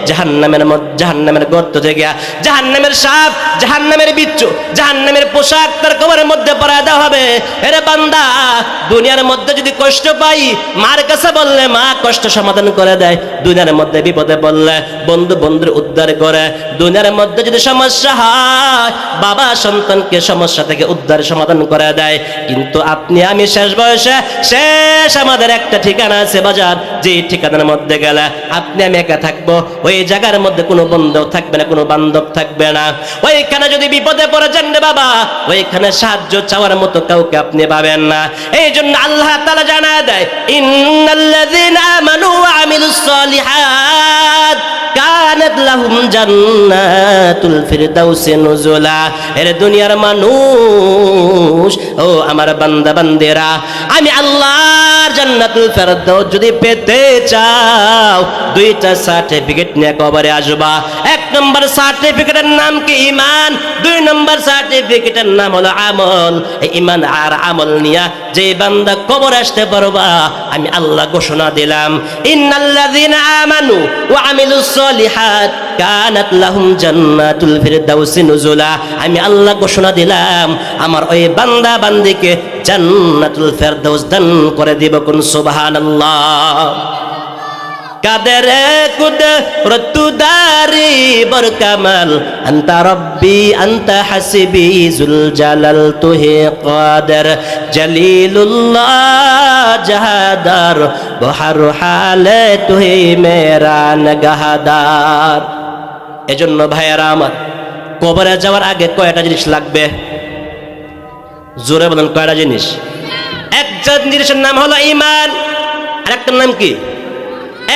জাহান্নামের গর্ত থেকে জাহান্নামের সাপ, জাহান্নামের বিচ্ছু, জাহান্নামের পোশাক তার কবরের মধ্যে পরায় দেওয়া হবে। এরে বান্দা, দুনিয়ার মধ্যে যদি কষ্ট পাই, মার কাছে বললে মা কষ্ট সমাধান করে দেয়। দুনিয়ার মধ্যে বিপদে পড়লে বন্ধুর উদ্ধার করে। দুনিয়ার মধ্যে যদি সমস্যা হয়, বাবা সন্তানকে সমস্যা থেকে উদ্ধার সমাধান করে দেয়। কিন্তু আপনি আমি শেষ বয়সে, আমাদের একটা ঠিকানা আছে বাজার, যে ঠিকানার মধ্যে গেলে আপনি আমি একা থাকবো। ওই জায়গার মধ্যে কোনো বন্ধু থাকবে না, কোনো বান্ধব থাকবে না। ওইখানে যদি বিপদে পড়ে যান রে বাবা, ওইখানে সাহায্য চাওয়ার মতো কাউকে আপনি পাবেন না। এই জন্য আল্লাহ তাআলা জানায় দেয়, ইন্নাল্লাযীনা আমানু ওয়া আমিলুস সালিহাত কানাত লাহুম জান্নাতুল ফিরদাউসি নুজুলা। এর দুনিয়ার মানুষ, ও আমার বান্দা বান্দেরা, আমি আল্লাহর জান্নাতুল ফিরদাউস যদি পেতে চাও, 2টা সার্টিফিকেট নিয়ে কবরে আসবা। 1 নম্বর সার্টিফিকেটের নাম কি ঈমান, 2 নম্বর সার্টিফিকেটের নাম হলো আমল। এই ঈমান আর আমল নিয়ে যে বান্দা কবরে আসতে পারবা, আমি আল্লাহ ঘোষণা দিলাম, ইন্নাল্লাযীনা আমানু ওয়া আমিলুস সালিহাত কানাত লাহুম জান্নাতুল ফিরদাউসি নুজুলা। আমি আল্লাহ ঘোষণা দিলাম, আমার ওই বান্দা বান্দিকে জান্নাতুল ফিরদাউস দান করে দিব। কোন সুবহানাল্লাহ। কাদের কুদরতুদারি বরকামাল, আনতা রব্বি আনতা হাসিবি জুল জালাল তুহি কাদের, জলিলুল্লাহ জাহাদার বহার হালে তুহি মেরা নগাহাদার। এজন্য ভাইয়েরা আমার, কবরে যাওয়ার আগে কয়টা জিনিস লাগবে? জোরে বলেন কয়টা জিনিস? একটা জিনিসের নাম হলো ঈমান, আর একটার নাম কি?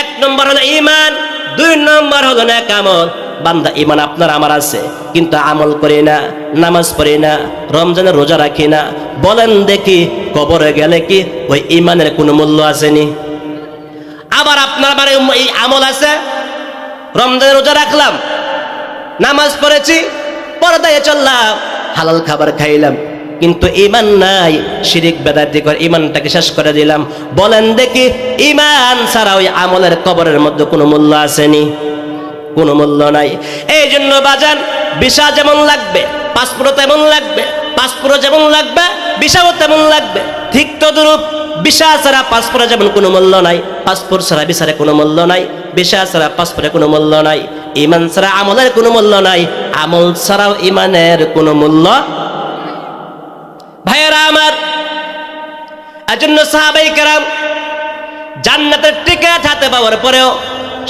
এক নম্বর হলো ঈমান, দুই নম্বর হলো নেক আমল। বান্দা ঈমান আপনার আমার আছে, কিন্তু আমল করি না, নামাজ পড়ি না, রমজানের রোজা রাখি না। বলেন দেখি কবরে গেলে কি ওই ঈমানের কোনো মূল্য আসেনি? আবার আপনার আমার এই আমল আছে, রমজানের রোজা রাখলাম, নামাজ পড়েছি, পর্দায় চললাম, হালাল খাবার খাইলাম, কিন্তু ঈমান নাই, শিরিক বেদাতি করে ঈমানটাকে শেষ করে দিলাম। বলেন দেখি ঈমান ছাড়া ওই আমলের কবরের মধ্যে কোনো মূল্য আসেনি? কোনো মূল্য নাই। এই জন্য বাজান, ভিসা যেমন লাগবে পাসপোর্ট তেমন লাগবে, পাসপোর্ট যেমন লাগবে ভিসাও তেমন লাগবে। ঠিক তদ্রূপ ভিসা ছাড়া পাসপোর্টে যেমন কোনো মূল্য নাই, পাসপোর্ট ছাড়া ভিসারে কোনো মূল্য নাই, ভিসা ছাড়া পাসপোর্টে কোনো মূল্য নাই, ঈমান ছাড়া আমলের কোনো মূল্য নাই, আমল ছাড়াও ঈমানের কোনো মূল্য। ভাইয়েরা আমার, এজন্য সাহাবায়ে কেরাম জান্নাতের টিকিট হাতে পাওয়ার পরেও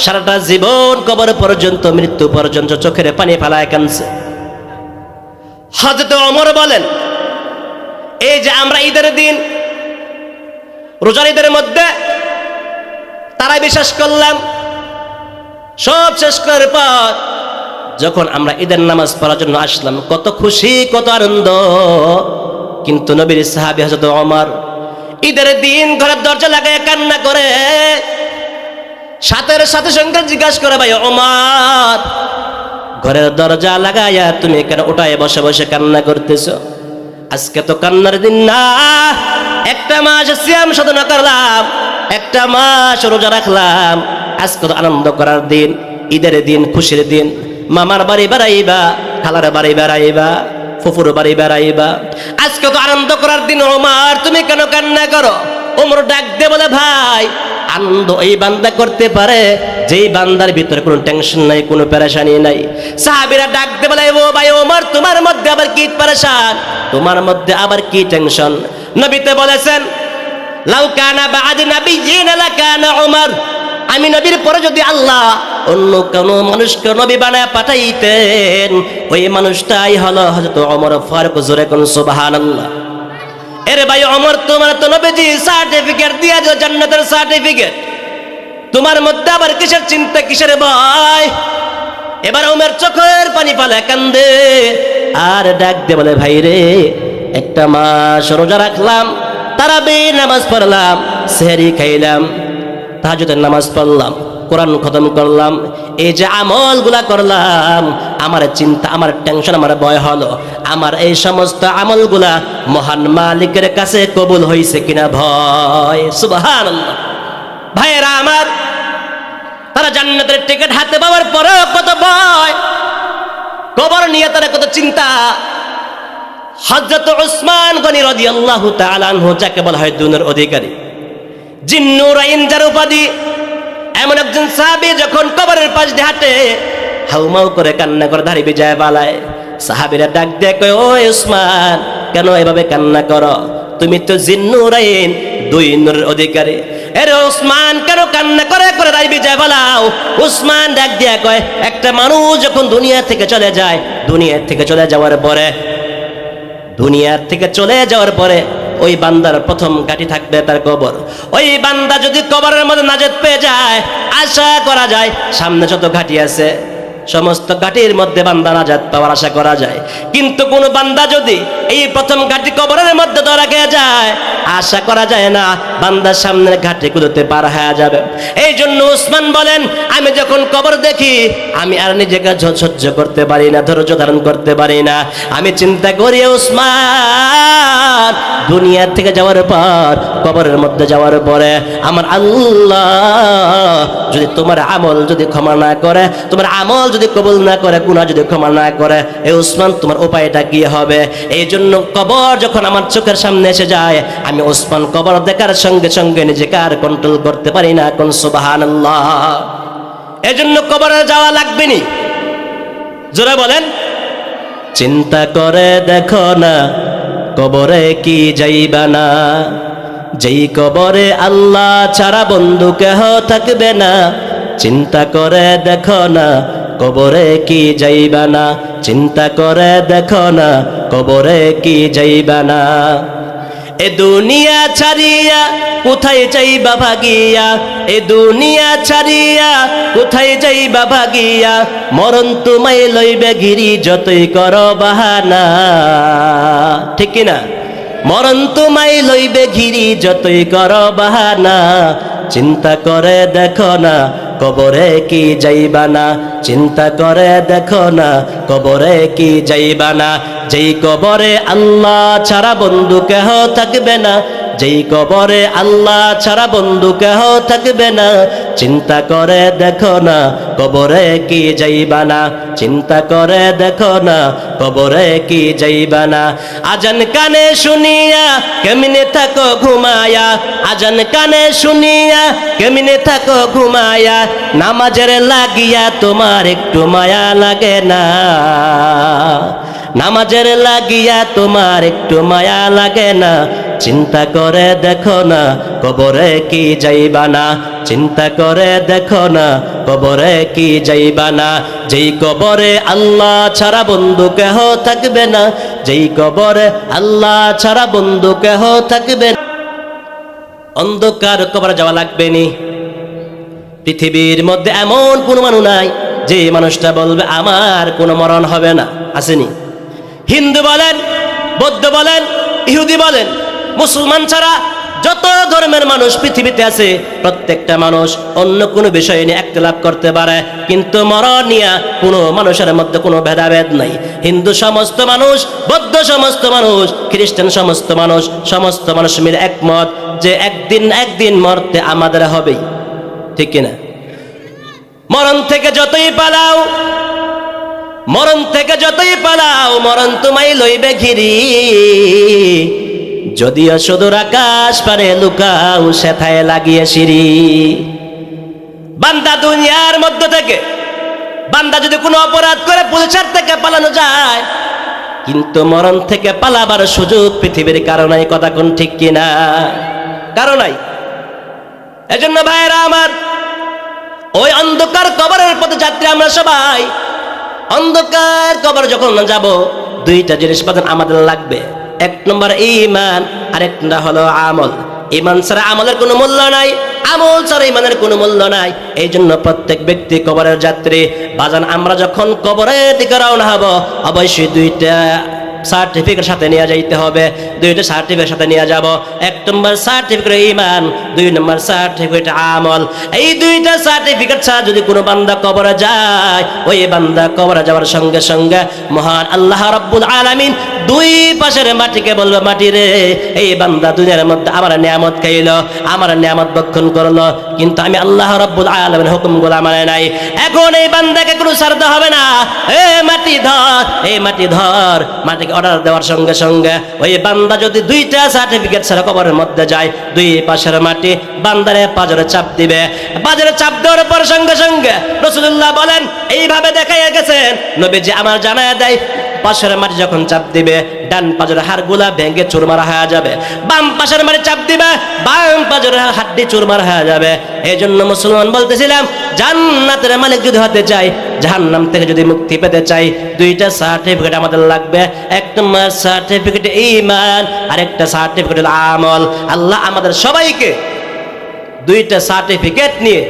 সারাটা জীবন কবর পর্যন্ত, মৃত্যু পর্যন্ত চোখের পানি ফেলায় কাঁদছে। হযরত ওমর বলেন, এই যে আমরা ঈদের দিন, রোজার ঈদের মধ্যে তারা বিশ্বাস করলাম, সব শেষ করার পর যখন আমরা ঈদের নামাজ পড়ার জন্য আসলাম, কত খুশি, কত আনন্দ। কিন্তু নবীর সাহাবী হযরত ওমর ঈদের দিন ঘরের দরজা লাগায় কান্না করে, সাথে সঙ্গে জিজ্ঞাসা করে, ভাই ওমর, ঘরের দরজা লাগাইয়া তুমি কেন উঠায় বসে বসে কান্না করতেছ? আজকে তো কান্নার দিন না, একটা মাস সিয়াম সাধনা করলাম, একটা মাস রোজা রাখলাম, আজকে তো আনন্দ করার দিন, ঈদের দিন, খুশির দিন। মামার বাড়ি বেড়াইবা, খালার বাড়ি বেড়াইবা, ফুফুর বাড়ি বেড়াইবা, আজকে তো আনন্দ করার দিন, ওমর তুমি কেন কান্না করো? ওমর ডাক দে বলে, ভাই আনন্দ এই বান্দা করতে পারে যেই বান্দার ভিতরে কোনো টেনশন নাই, কোনো পেরেশানি নাই। সাহাবীরা ডাক দে বলে, ও ভাই ওমর, তোমার মধ্যে আবার কি পেরেশান, তোমার মধ্যে আবার কি টেনশন? নবীতে বলেছেন, লাউ কানা বা'দ নাবিয়্যিন লাকানা ওমর, আমি নবীর পরে যদি আল্লাহ অন্য কোন মানুষকে নবী বানায় পাঠাইতেন, ওই মানুষটাই হলো হযরত ওমর ফারুক। জোরে কোন সুবহানাল্লাহ। এরে ভাই ওমর, তোমার তো নবীজি সার্টিফিকেট দিয়ে দিল, জান্নাতের সার্টিফিকেট, তোমার মধ্যে আবার কিসের চিন্তা, কিসের ভয়? এবার ওমর চোখের পানি ফেলে কান্দে, আর ডাক দে বলে, ভাই রে, একটা মাস রোজা রাখলাম, তারাবির নামাজ পড়লাম, সেহরি খাইলাম, তাহাজ্জুদের নামাজ পড়লাম, কোরআন খতম করলাম, এই যে আমলগুলা করলাম, আমার চিন্তা, আমার টেনশন, আমার ভয় হলো, আমার এই সমস্ত আমলগুলা মহান মালিকের কাছে কবুল হয়েছে কিনা ভয়। সুবহানাল্লাহ। ভাইয়েরা আমার, তারা জান্নাতের টিকিট হাতে পাওয়ার পরেও কত ভয়, কবর নিয়ে তারা কত চিন্তা। হযরত উসমান গনি রাদিয়াল্লাহু তাআলা আনহু, যাকে বলা হয় দুনিয়ার অধিকারী, জিন্নুরাইন যার উপাধি, এমন একজন সাহাবী যখন কবরের পাশ দিয়ে হাঁটে, হাউমাউ করে কান্না করে দাড়ি ভিজায় পালায়। সাহাবীরা ডাক দিয়ে কয়, ও উসমান, কেন এভাবে কান্না করো? তুমি তো জিন্নুরাইন, দুই নূরের অধিকারী। এরে উসমান, কেন কান্না করে করে দাড়ি ভিজায় পালাও? উসমান ডাক দিয়ে কয়, একটা মানুষ যখন দুনিয়া থেকে চলে যায়, দুনিয়া থেকে চলে যাওয়ার পরে ওই বান্দার প্রথম ঘাঁটি থাকবে তার কবর। ওই বান্দা যদি কবরের মধ্যে নাজাত পেয়ে যায়, আশা করা যায় সামনে যত ঘাঁটি আছে সমস্ত ঘাটির মধ্যে বান্দা নাজাত পাওয়ার আশা করা যায়। কিন্তু কোন বান্দা যদি এই প্রথম ঘাটি কবরের মধ্যে ধরা খেয়ে যায়, আশা করা যায় না বান্দার সামনের ঘাটিগুলোতে পার হয়ে যাবে। এই জন্য উসমান বলেন, আমি যখন কবর দেখি, আমি আর নিজেকে সহ্য করতে পারি না, ধৈর্য ধারণ করতে পারি না। আমি চিন্তা করি, উসমান, দুনিয়া থেকে যাওয়ার পর, কবরের মধ্যে যাওয়ার পরে আমার আল্লাহ যদি তোমার আমল যদি ক্ষমা না করে, তোমার আমল যদি কবুল না করে, গুনাহ যদি ক্ষমা না করে, এই উসমান তোমার উপায়টা কি হবে? এই জন্য কবর যখন আমার চোখের সামনে এসে যায়, আমি উসমান কবর দেখার সঙ্গে সঙ্গে নিজেকে আর কন্ট্রোল করতে পারি না। কোন সুবহানাল্লাহ। এই জন্য কবরে যাওয়া লাগবে নি, জোরে বলেন। চিন্তা করে দেখো না, কবরে কি যাইবা না, যেই কবরে আল্লাহ ছাড়া বন্ধু কেহ থাকবে না। চিন্তা করে দেখো না, কবরে কি যাইবা না, চিন্তা করে দেখো না কবরে কি যাইবা না। এ দুনিয়া ছাড়িয়া কোথায় যাইবা ভাগিয়া, এ দুনিয়া ছাড়িয়া কোথায় যাইবা ভাগিয়া, মরণ তোমায় লইবে ঘিরি যতই করো বাহানা। ঠিক কিনা? মরণ তোমায় লইবে ঘিরি যতই করো বাহানা, চিন্তা করে দেখো না কবরে কি যাইবা না, চিন্তা করে দেখো না কবরে কি যাইবা না। যেই কবরে আল্লাহ ছাড়া বন্ধু কেহ থাকবে না, যেই কবরে আল্লাহ ছাড়া বন্ধু কেহ থাকবে না, চিন্তা করে দেখো না কবরে কি যাইবা না, চিন্তা করে দেখো না কবরে কি যাইবা না। আজান কানে শুনিয়া কেমনে থাকো ঘুমায়া, আজান কানে শুনিয়া কেমনে থাকো ঘুমায়া, নামাজের লাগিয়া তোমার একটু মায়া লাগে না, নামাজের লাগিয়া তোমার একটু মায়া লাগে না, চিন্তা করে দেখো না কবরে কি যাইবা না, চিন্তা করে দেখো না কবরে কি যাইবা না। যেই কবরে আল্লাহ ছাড়া বন্ধু কেহ থাকবে না, যেই কবরে আল্লাহ ছাড়া বন্ধু কেহ থাকবে না। অন্ধকার কবরে যাওয়া লাগবে নি। পৃথিবীর মধ্যে এমন কোনো মানুষ নাই যে মানুষটা বলবে আমার কোনো মরণ হবে না, আসেনি? হিন্দু বলেন, বৌদ্ধ বলেন, ইহুদি বলেন, মুসলমান ছাড়া যত ধর্মের মানুষ পৃথিবীতে আছে, প্রত্যেকটা মানুষ অন্য কোনো বিষয় নিয়ে একতলাপ করতে পারে, কিন্তু মরণ নিয়ে কোনো মানুষের মধ্যে কোনো ভেদাভেদ নাই। হিন্দু সমস্ত মানুষ, বৌদ্ধ সমস্ত মানুষ, খ্রিস্টান সমস্ত মানুষ মিলে একমত যে একদিন মরতে আমাদের হবেই। ঠিক কিনা? মরণ থেকে যতই পালাও, মরণ থেকে যতই পালাও, মরণ তোমায় লইবে ঘিরি, যদিও সুদূর আকাশ পারে লুকাও সেথায় লাগিয়ে সিঁড়ি। বান্দা দুনিয়ার মধ্য থেকে, বান্দা যদি কোনো অপরাধ করে পুলিশের থেকে পালানো যায়, কিন্তু মরণ থেকে পালাবার সুযোগ পৃথিবীর কারণে, কথা কোন ঠিক কিনা? কারণ নাই। এজন্য ভাইরা আমার, ওই অন্ধকার কবরের পথে যাত্রী আমরা সবাই। অন্ধকার কবর যখন যাব, দুইটা জিনিস আমাদের লাগবে। এক নম্বর ঈমান, আরেকটা হলো আমল। ঈমান ছাড়া আমলের কোনো মূল্য নাই, আমল ছাড়া ঈমানের কোনো মূল্য নাই। এই জন্য প্রত্যেক ব্যক্তি কবরের যাত্রী। বাজান, আমরা যখন কবরের দিকে রওনা হব, অবশ্যই দুইটা সার্টিফিকেট সাথে নিয়ে যাইতে হবে, দুইটা সার্টিফিকেট সাথে নিয়ে যাব। এক নম্বর সার্টিফিকেট ঈমান, দুই নম্বর সার্টিফিকেট আমল। এই দুইটা সার্টিফিকেট ছাড়া যদি কোনো বান্দা কবরে যায়, ওই বান্দা কবরে যাওয়ার সঙ্গে সঙ্গে মহান আল্লাহ রাব্বুল আলামিন দুই পাশের মাটিকে বলবে, মাটি রে, এই বান্দা দুনিয়ার মধ্যে আমার নিয়ামত খাইলো, আমার নিয়ামত ভক্ষণ করলো, কিন্তু আমি আল্লাহ রাব্বুল আলামিনের হুকুমগুলো মানে নাই। এখন এই বান্দাকে কোনো ছাড়তে হবে না। এ মাটি ধর, এই মাটি ধর। মাটিকে অর্ডার দেওয়ার সঙ্গে সঙ্গে ওই বান্দা যদি দুইটা সার্টিফিকেট ছাড়া কবরের মধ্যে যায়, দুই পাশের মাটি বান্দারে পাজরে চাপ দিবে। পাজরে চাপ দেওয়ার পর সঙ্গে সঙ্গে রাসূলুল্লাহ বলেন, এইভাবে দেখাইয়া গেছেন নবীজি আমার জানায়া দেয়, পাশের মাটি যখন চাপ দিবে, ডান পাজরের হাড়গুলা ভেঙে চুরমার হয়ে যাবে, বাম পাশের মাটি চাপ দিবে, বাম পাজরের হাড্ডি চুরমার হয়ে যাবে। এই জন্য মুসলমান বলতেছিলাম, জান্নাতের মালিক যদি হতে চাই, জাহান্নাম থেকে যদি মুক্তি পেতে চাই, দুইটা সার্টিফিকেট আমাদের লাগবে। এক নম্বর সার্টিফিকেট ঈমান, আরেকটা সার্টিফিকেট আমল। আল্লাহ আমাদের সবাইকে দুইটা সার্টিফিকেট নিয়ে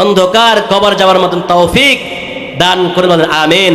অন্ধকার কবর যাওয়ার মতন তৌফিক দান করে বলেন আমিন।